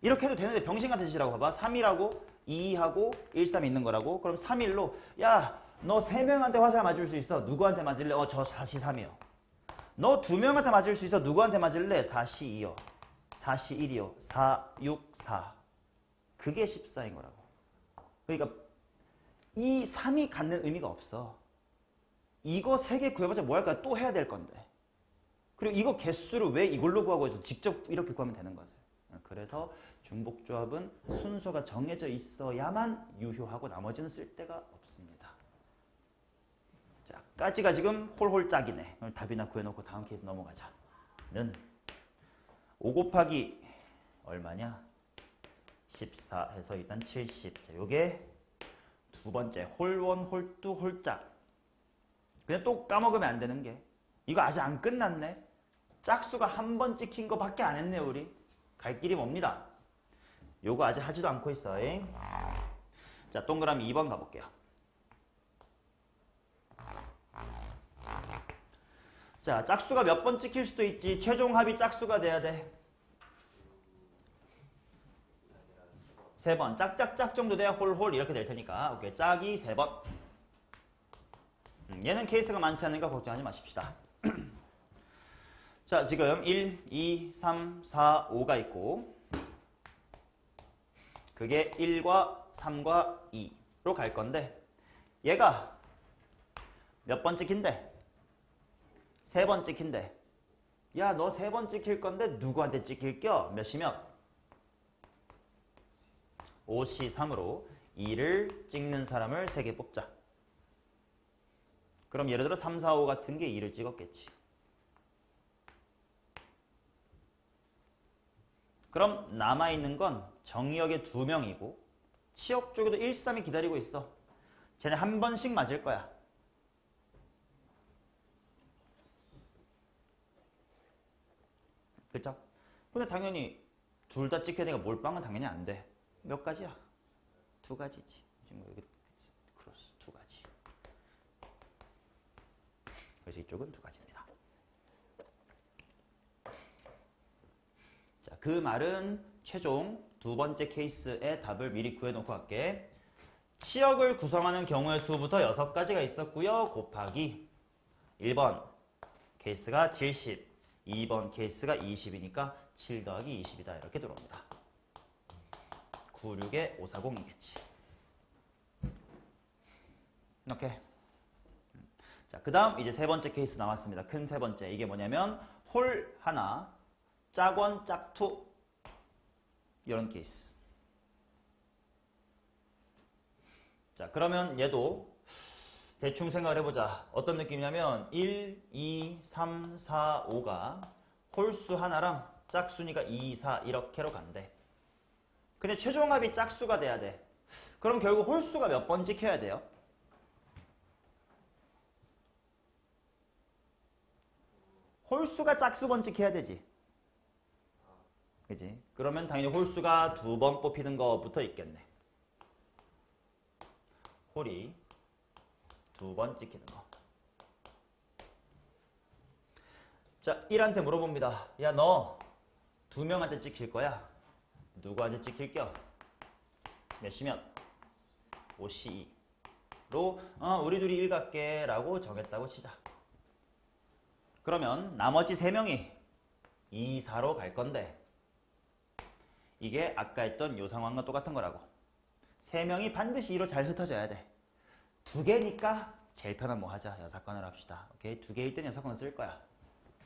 이렇게 해도 되는데 병신 같은 짓이라고 봐봐. 3이라고 2하고 1, 3이 있는 거라고. 그럼 3, 1로 야 너 3명한테 화살 맞을 수 있어. 누구한테 맞을래? 저 4C 3이요. 너 2명한테 맞을 수 있어. 누구한테 맞을래? 4C 2요. 4C 1이요. 4, 6, 4. 그게 14인 거라고. 그러니까 이 3이 갖는 의미가 없어. 이거 3개 구해봤자 뭐 할까? 또 해야 될 건데. 그리고 이거 개수를 왜 이걸로 구하고 해서 직접 이렇게 구하면 되는 거지. 그래서 중복조합은 순서가 정해져 있어야만 유효하고 나머지는 쓸데가 없습니다. 자, 까지가 지금 홀홀짝이네. 오늘 답이나 구해놓고 다음 케이스 넘어가자. 는 5 곱하기 얼마냐? 14 해서 일단 70. 자, 요게 두 번째 홀원, 홀뚜, 홀짝. 그냥 또 까먹으면 안 되는 게 이거 아직 안 끝났네. 짝수가 한 번 찍힌 거 밖에 안 했네 우리. 갈 길이 멉니다. 요거 아직 하지도 않고 있어요. 자, 동그라미 2번 가볼게요. 자, 짝수가 몇 번 찍힐 수도 있지. 최종 합이 짝수가 돼야 돼. 3번. 짝짝짝 정도 돼야 홀홀 이렇게 될 테니까. 오케이. 짝이 3번. 얘는 케이스가 많지 않으니까 걱정하지 마십시다. 자, 지금 1, 2, 3, 4, 5가 있고 그게 1과 3과 2로 갈 건데 얘가 몇 번 찍힌대? 3번 찍힌대. 야, 너 3번 찍힐 건데 누구한테 찍힐 겨? 몇이면? 5C3으로 2를 찍는 사람을 3개 뽑자. 그럼 예를 들어 3, 4, 5 같은 게 2를 찍었겠지. 그럼 남아있는 건 정의역에 2명이고 치역 쪽에도 1, 3이 기다리고 있어. 쟤네 한 번씩 맞을 거야. 그쵸? 근데 당연히 둘 다 찍혀야 되니까 몰빵은 당연히 안 돼. 몇 가지야? 2가지지. 지금 여기 크로스 2가지. 그래서 이쪽은 2가지입니다. 자, 그 말은 최종 두 번째 케이스의 답을 미리 구해놓고 갈게. 치역을 구성하는 경우의 수부터 6가지가 있었고요. 곱하기 1번 케이스가 70, 2번 케이스가 20이니까 7 더하기 20이다. 이렇게 들어옵니다. 96에 540이겠지. 오케이. 자, 그 다음 이제 세 번째 케이스 남았습니다. 큰 세 번째. 이게 뭐냐면 홀 하나, 짝원, 짝투 이런 케이스. 자, 그러면 얘도 대충 생각을 해보자. 어떤 느낌이냐면 1, 2, 3, 4, 5가 홀수 하나랑 짝수니까 2, 4 이렇게로 간대. 근데 최종합이 짝수가 돼야 돼. 그럼 결국 홀수가 몇 번 찍혀야 돼요? 홀수가 짝수번 찍혀야 되지. 그지? 그러면 당연히 홀수가 2번 뽑히는 거부터 있겠네. 홀이 2번 찍히는 거. 자, 1한테 물어봅니다. 야, 너 2명한테 찍힐 거야? 누구한테 찍힐 겨? 몇이면? 5C2로 우리 둘이 1 갈게 라고 정했다고 치자. 그러면 나머지 3명이 2, 4로 갈 건데 이게 아까 했던 요 상황과 똑같은 거라고. 3명이 반드시 2로 잘 흩어져야 돼. 2개니까 제일 편한 뭐 하자. 6건을 합시다. 오케이? 2개일 땐 6건을 쓸 거야.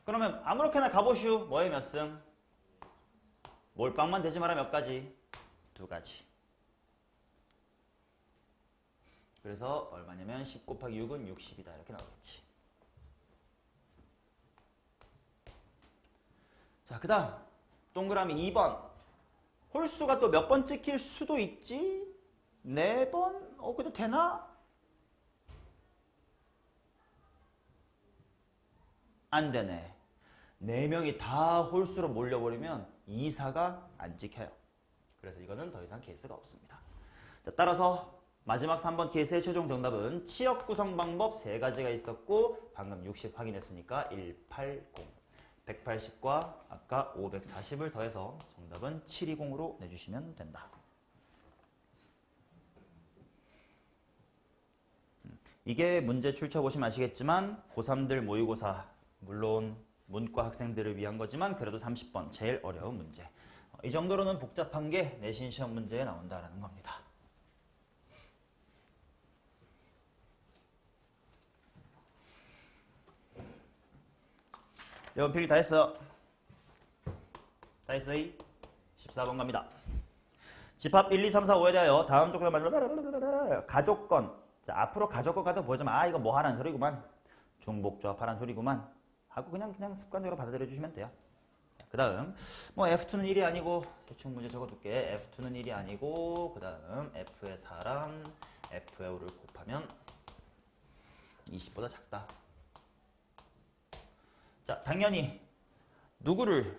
그러면 아무렇게나 가보슈. 뭐에 몇 승? 몰빵만 되지 마라. 몇 가지? 2가지. 그래서 얼마냐면 10 곱하기 6은 60이다. 이렇게 나오겠지. 자, 그 다음 동그라미 2번. 홀수가 또 몇 번 찍힐 수도 있지? 4번? 그래도 되나? 안 되네. 4명이 다 홀수로 몰려버리면 2, 4가 안 찍혀요. 그래서 이거는 더 이상 케이스가 없습니다. 자, 따라서 마지막 3번 케이스의 최종 정답은 치역 구성 방법 3가지가 있었고 방금 60 확인했으니까 180. 180과 아까 540을 더해서 정답은 720으로 내주시면 된다. 이게 문제 출처보시면 아시겠지만 고3들 모의고사 물론 문과 학생들을 위한 거지만 그래도 30번 제일 어려운 문제. 이 정도로는 복잡한 게 내신 시험 문제에 나온다는 겁니다. 여러분 필기 다 했어? 다 했어요? 14번 갑니다. 집합 1, 2, 3, 4, 5에 대하여 다음 조건을 만들어 가족건. 자, 앞으로 가족건 같은 거 보여주면 아 이거 뭐 하라는 소리구만. 중복조합 하라는 소리구만. 하고 그냥 습관적으로 받아들여 주시면 돼요. 그 다음 뭐 F2는 1이 아니고 대충 문제 적어둘게. F2는 1이 아니고 그 다음 F의 4랑 F의 5를 곱하면 20보다 작다. 자, 당연히 누구를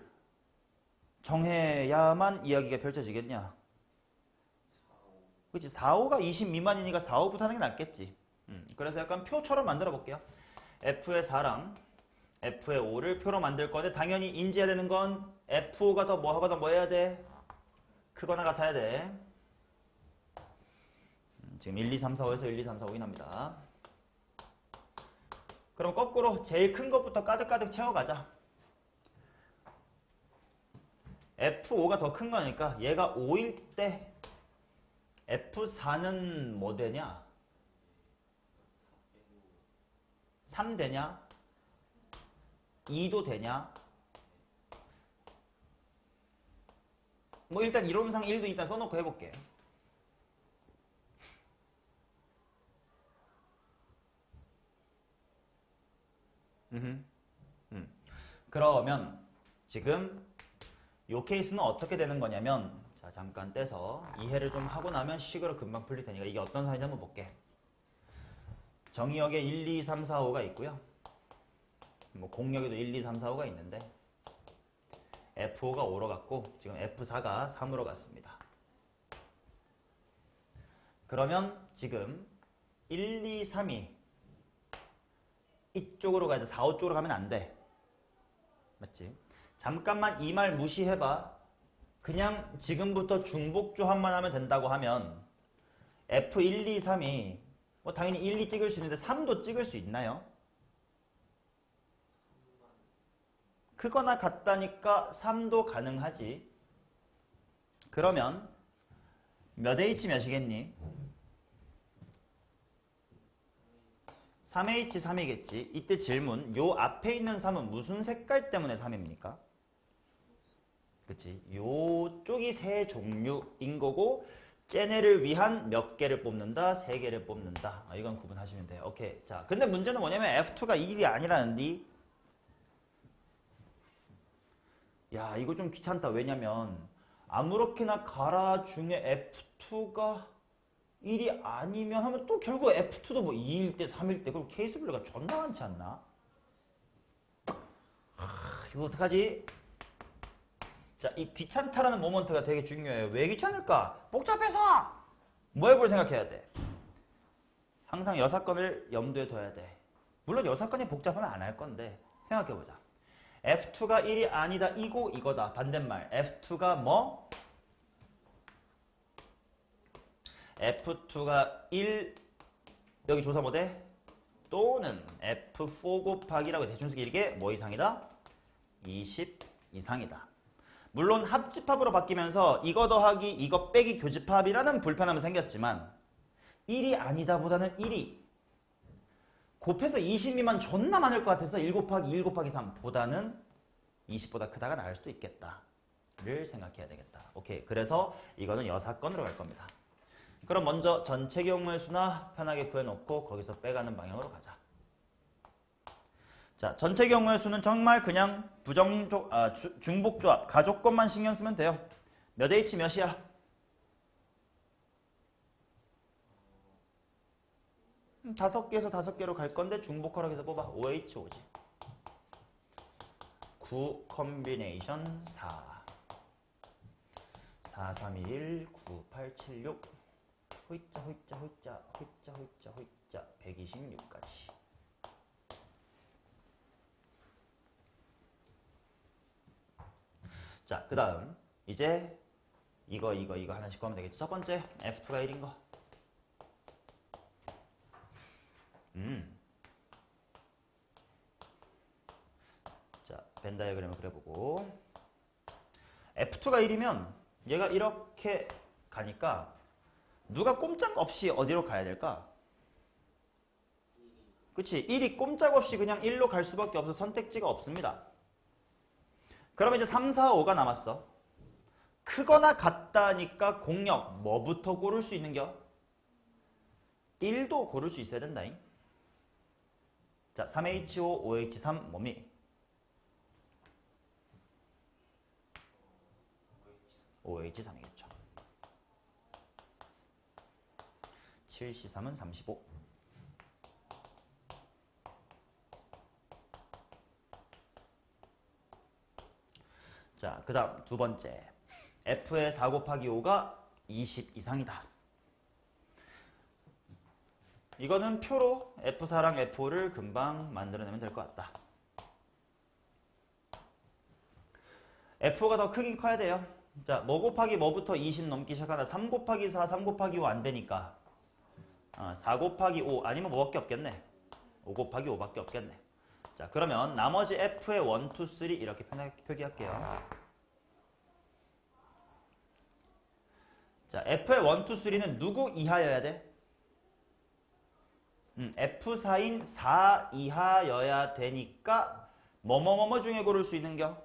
정해야만 이야기가 펼쳐지겠냐. 그치? 4, 5가 20 미만이니까 4, 5부터 하는 게 낫겠지. 그래서 약간 표처럼 만들어 볼게요. F의 4랑 F의 5를 표로 만들 건데 당연히 인지해야 되는 건 F5가 더 뭐 하거나 뭐 해야 돼? 크거나 같아야 돼. 지금 1, 2, 3, 4, 5에서 1, 2, 3, 4, 5이 납니다. 그럼 거꾸로 제일 큰 것부터 가득가득 채워가자. F5가 더 큰 거니까 얘가 5일 때 F4는 뭐 되냐? 3 되냐? 2도 되냐? 뭐 일단 이론상 1도 일단 써놓고 해볼게. 그러면 지금 요 케이스는 어떻게 되는 거냐면 자 잠깐 떼서 이해를 좀 하고 나면 식으로 금방 풀릴 테니까 이게 어떤 사인지 한번 볼게. 정의역에 1, 2, 3, 4, 5가 있고요. 뭐 공역에도 1, 2, 3, 4, 5가 있는데 F5가 5로 갔고 지금 F4가 3으로 갔습니다. 그러면 지금 1, 2, 3이 이쪽으로 가야 돼. 4, 5 쪽으로 가면 안 돼. 맞지? 잠깐만 이 말 무시해봐. 그냥 지금부터 중복조합만 하면 된다고 하면 F1, 2, 3이 뭐 당연히 1, 2 찍을 수 있는데 3도 찍을 수 있나요? 크거나 같다니까 3도 가능하지. 그러면 몇 H 몇이겠니? 3H 3이겠지. 이때 질문. 요 앞에 있는 3은 무슨 색깔 때문에 3입니까? 그치? 요쪽이 세 종류인 거고 쟤네를 위한 몇 개를 뽑는다? 3개를 뽑는다. 이건 구분하시면 돼요. 오케이. 자, 근데 문제는 뭐냐면 F2가 1이 아니라는데 야 이거 좀 귀찮다. 왜냐면 아무렇게나 가라 중에 F2가 1이 아니면 하면 또 결국 F2도 뭐 2일 때 3일 때 그럼 케이스 분류가 존나 많지 않나? 이거 어떡하지? 자, 이 귀찮다라는 모먼트가 되게 중요해요. 왜 귀찮을까? 복잡해서! 뭐 해볼 생각해야 돼? 항상 여사건을 염두에 둬야 돼. 물론 여사건이 복잡하면 안 할 건데 생각해보자. F2가 1이 아니다 이고 이거다. 반대말 F2가 뭐? F2가 1 여기 조사 뭐대? 또는 F4 곱하기라고 대충 쓰기 이게 뭐 이상이다? 20 이상이다. 물론 합집합으로 바뀌면서 이거 더하기 이거 빼기 교집합이라는 불편함은 생겼지만 1이 아니다 보다는 1이 곱해서 20 미만 존나 많을 것 같아서 1 곱하기 1 곱하기 3 보다는 20보다 크다가 나을 수도 있겠다 를 생각해야 되겠다. 오케이. 그래서 이거는 여사건으로 갈 겁니다. 그럼 먼저 전체 경우의 수나 편하게 구해놓고 거기서 빼가는 방향으로 가자. 자, 전체 경우의 수는 정말 그냥 중복조합, 가족건만 신경 쓰면 돼요. 몇 H 몇이야? 다섯 개에서 5개로 갈 건데 중복하라고 해서 뽑아. 5H 5지. 9 컨비네이션 4. 4, 3, 1, 9, 8, 7, 6. 호이자, 호이자, 호이자, 호이자, 호이자, 호이자. 126까지. 자, 그 다음 이제 이거 하나씩 구하면 되겠지. 첫 번째 F2가 1인 거. 자, 벤 다이어그램을 그려보고 F2가 1이면 얘가 이렇게 가니까 누가 꼼짝없이 어디로 가야 될까? 그치? 1이 꼼짝없이 그냥 1로 갈 수밖에 없어. 선택지가 없습니다. 그러면 이제 3, 4, 5가 남았어. 크거나 같다니까 공역 뭐부터 고를 수 있는겨? 1도 고를 수 있어야 된다잉. 자, 3H5, OH3 뭐미? OH3이겠죠. 7C3은 35. 자, 그 다음 두 번째. F의 4 곱하기 5가 20 이상이다. 이거는 표로 F4랑 F5를 금방 만들어내면 될 것 같다. F5가 더 크긴 커야 돼요. 자, 뭐 곱하기 뭐부터 20 넘기 시작하나? 3 곱하기 4, 3 곱하기 5 안 되니까 4 곱하기 5 아니면 뭐밖에 없겠네. 5 곱하기 5밖에 없겠네. 자, 그러면 나머지 F의 1, 2, 3 이렇게 표기할게요. 자, F의 1, 2, 3는 누구 이하여야 돼? F4인 4 이하여야 되니까 뭐뭐뭐뭐 중에 고를 수 있는겨?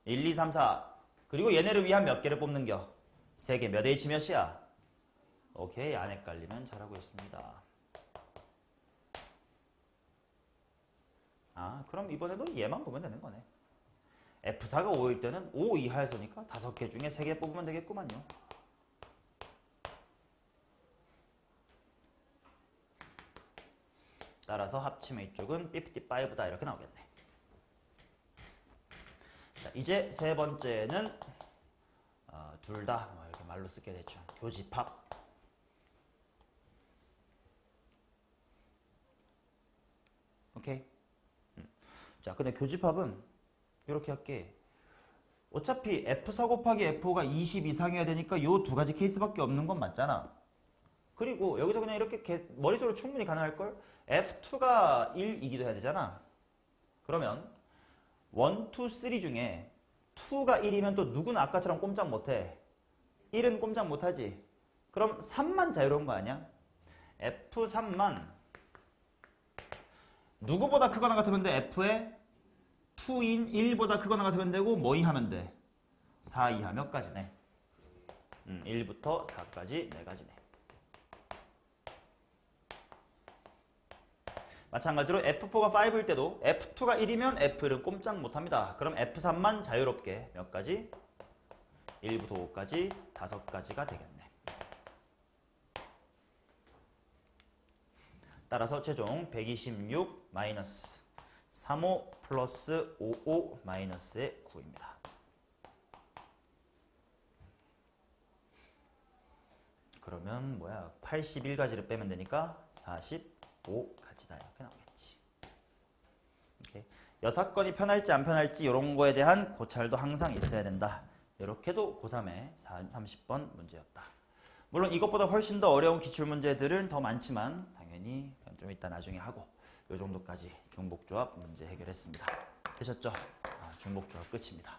1, 2, 3, 4. 그리고 얘네를 위한 몇 개를 뽑는겨? 3개. 몇 H 몇이야? 오케이, 안 헷갈리면 잘하고 있습니다. 그럼 이번에도 얘만 보면 되는 거네. F4가 5일 때는 5 이하에서니까 5개 중에 3개 뽑으면 되겠구만요. 따라서 합치면 이쪽은 55다 이렇게 나오겠네. 자, 이제 세 번째는 둘 다 이렇게 말로 쓰게 되죠. 교집합. 오케이. 자, 근데 교집합은 이렇게 할게. 어차피 F4 곱하기 F5가 20 이상이어야 되니까 이 두 가지 케이스밖에 없는 건 맞잖아. 그리고 여기서 그냥 이렇게 머릿속으로 충분히 가능할걸? F2가 1이기도 해야 되잖아. 그러면 1, 2, 3 중에 2가 1이면 또 누구는 아까처럼 꼼짝 못해? 1은 꼼짝 못하지. 그럼 3만 자유로운 거 아니야? F3만 누구보다 크거나 같으면 돼? F의 2인 1보다 크거나 같으면 되고 뭐 이하면 돼? 4 이하 몇 가지네? 1부터 4까지 4가지네. 마찬가지로 F4가 5일 때도 F2가 1이면 F1은 꼼짝 못합니다. 그럼 F3만 자유롭게 몇 가지? 1부터 5까지 5가지가 되겠네. 따라서 최종 126 마이너스 35 플러스 55 마이너스의 9입니다. 그러면 뭐야? 81가지를 빼면 되니까 45가지다 이렇게 나오겠지. 오케이. 6건이 편할지 안 편할지 이런 거에 대한 고찰도 항상 있어야 된다. 이렇게도 고3의 30번 문제였다. 물론 이것보다 훨씬 더 어려운 기출문제들은 더 많지만 당연히 좀 이따 나중에 하고 이 정도까지 중복조합 문제 해결했습니다. 되셨죠? 중복조합 끝입니다.